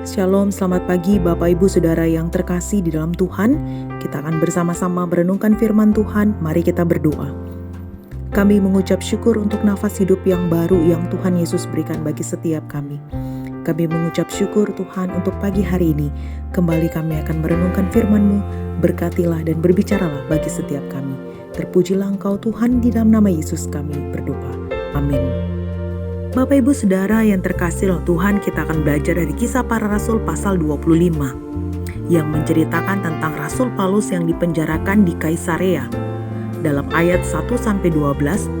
Shalom, selamat pagi Bapak Ibu Saudara yang terkasih di dalam Tuhan. Kita akan bersama-sama merenungkan firman Tuhan. Mari kita berdoa. Kami mengucap syukur untuk nafas hidup yang baru yang Tuhan Yesus berikan bagi setiap kami. Kami mengucap syukur Tuhan untuk pagi hari ini. Kembali kami akan merenungkan firman-Mu. Berkatilah dan berbicaralah bagi setiap kami. Terpujilah Engkau Tuhan, di dalam nama Yesus kami berdoa. Amin. Bapak Ibu Saudara yang terkasih oleh Tuhan, kita akan belajar dari Kisah Para Rasul pasal 25 yang menceritakan tentang Rasul Paulus yang dipenjarakan di Kaisarea. Dalam ayat 1-12,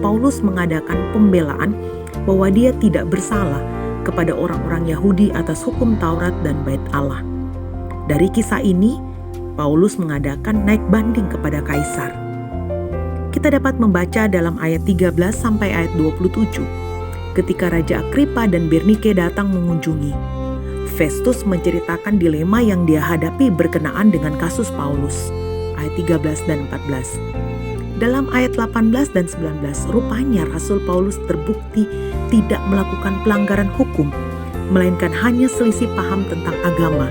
Paulus mengadakan pembelaan bahwa dia tidak bersalah kepada orang-orang Yahudi atas hukum Taurat dan Bait Allah. Dari kisah ini, Paulus mengadakan naik banding kepada Kaisar. Kita dapat membaca dalam ayat 13 sampai ayat 27. Ketika Raja Agripa dan Bernike datang mengunjungi, Festus menceritakan dilema yang dia hadapi berkenaan dengan kasus Paulus. Ayat 13 dan 14. Dalam ayat 18 dan 19, rupanya Rasul Paulus terbukti tidak melakukan pelanggaran hukum, melainkan hanya selisih paham tentang agama.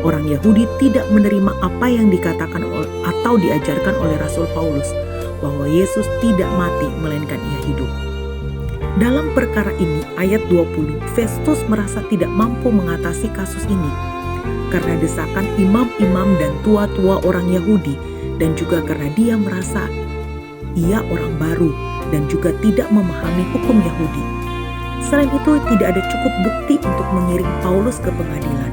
Orang Yahudi tidak menerima apa yang dikatakan atau diajarkan oleh Rasul Paulus, bahwa Yesus tidak mati melainkan ia hidup. Dalam perkara ini, ayat 20, Festus merasa tidak mampu mengatasi kasus ini karena desakan imam-imam dan tua-tua orang Yahudi, dan juga karena dia merasa ia orang baru dan juga tidak memahami hukum Yahudi. Selain itu, tidak ada cukup bukti untuk mengiring Paulus ke pengadilan.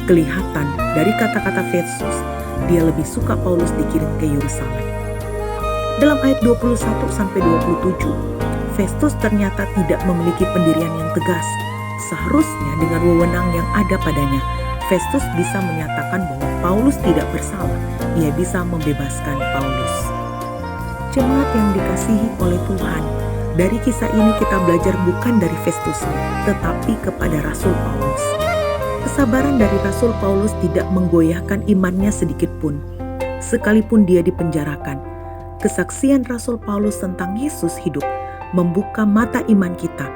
Kelihatan dari kata-kata Festus, dia lebih suka Paulus dikirim ke Yerusalem. Dalam ayat 21-27, Festus ternyata tidak memiliki pendirian yang tegas. Seharusnya dengan wewenang yang ada padanya, Festus bisa menyatakan bahwa Paulus tidak bersalah. Ia bisa membebaskan Paulus. Jemaat yang dikasihi oleh Tuhan, dari kisah ini kita belajar bukan dari Festus, tetapi kepada Rasul Paulus. Kesabaran dari Rasul Paulus tidak menggoyahkan imannya sedikit pun, sekalipun dia dipenjarakan. Kesaksian Rasul Paulus tentang Yesus hidup membuka mata iman kita.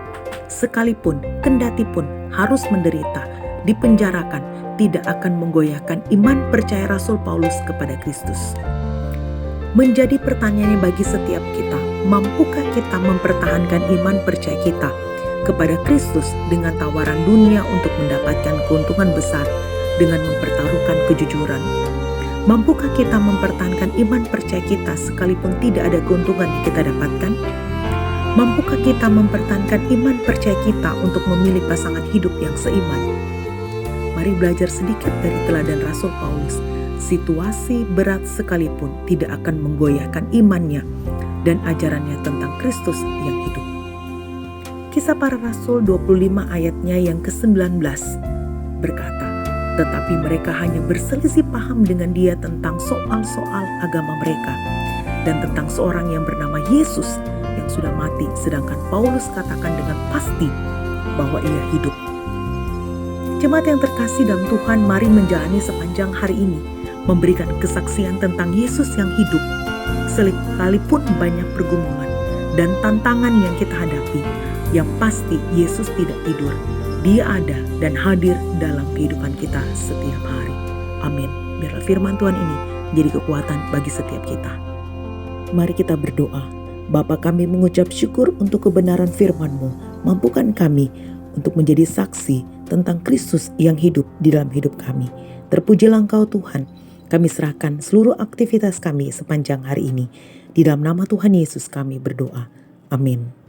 Sekalipun, kendati pun harus menderita, dipenjarakan, tidak akan menggoyahkan iman percaya Rasul Paulus kepada Kristus. Menjadi pertanyaannya bagi setiap kita, mampukah kita mempertahankan iman percaya kita kepada Kristus dengan tawaran dunia untuk mendapatkan keuntungan besar dengan mempertaruhkan kejujuran? Mampukah kita mempertahankan iman percaya kita sekalipun tidak ada keuntungan yang kita dapatkan? Mampukah kita mempertahankan iman percaya kita untuk memilih pasangan hidup yang seiman? Mari belajar sedikit dari teladan Rasul Paulus. Situasi berat sekalipun tidak akan menggoyahkan imannya dan ajarannya tentang Kristus yang hidup. Kisah Para Rasul 25 ayatnya yang ke-19 berkata, tetapi mereka hanya berselisih paham dengan dia tentang soal-soal agama mereka dan tentang seorang yang bernama Yesus yang sudah mati, sedangkan Paulus katakan dengan pasti bahwa ia hidup. Jemaat yang terkasih dalam Tuhan, mari menjalani sepanjang hari ini memberikan kesaksian tentang Yesus yang hidup. Sekalipun banyak pergumulan dan tantangan yang kita hadapi, yang pasti Yesus tidak tidur. Dia ada dan hadir dalam kehidupan kita setiap hari. Amin. Biarlah firman Tuhan ini menjadi kekuatan bagi setiap kita. Mari kita berdoa. Bapa, kami mengucap syukur untuk kebenaran firman-Mu. Mampukan kami untuk menjadi saksi tentang Kristus yang hidup di dalam hidup kami. Terpujilah Engkau Tuhan. Kami serahkan seluruh aktivitas kami sepanjang hari ini. Di dalam nama Tuhan Yesus kami berdoa. Amin.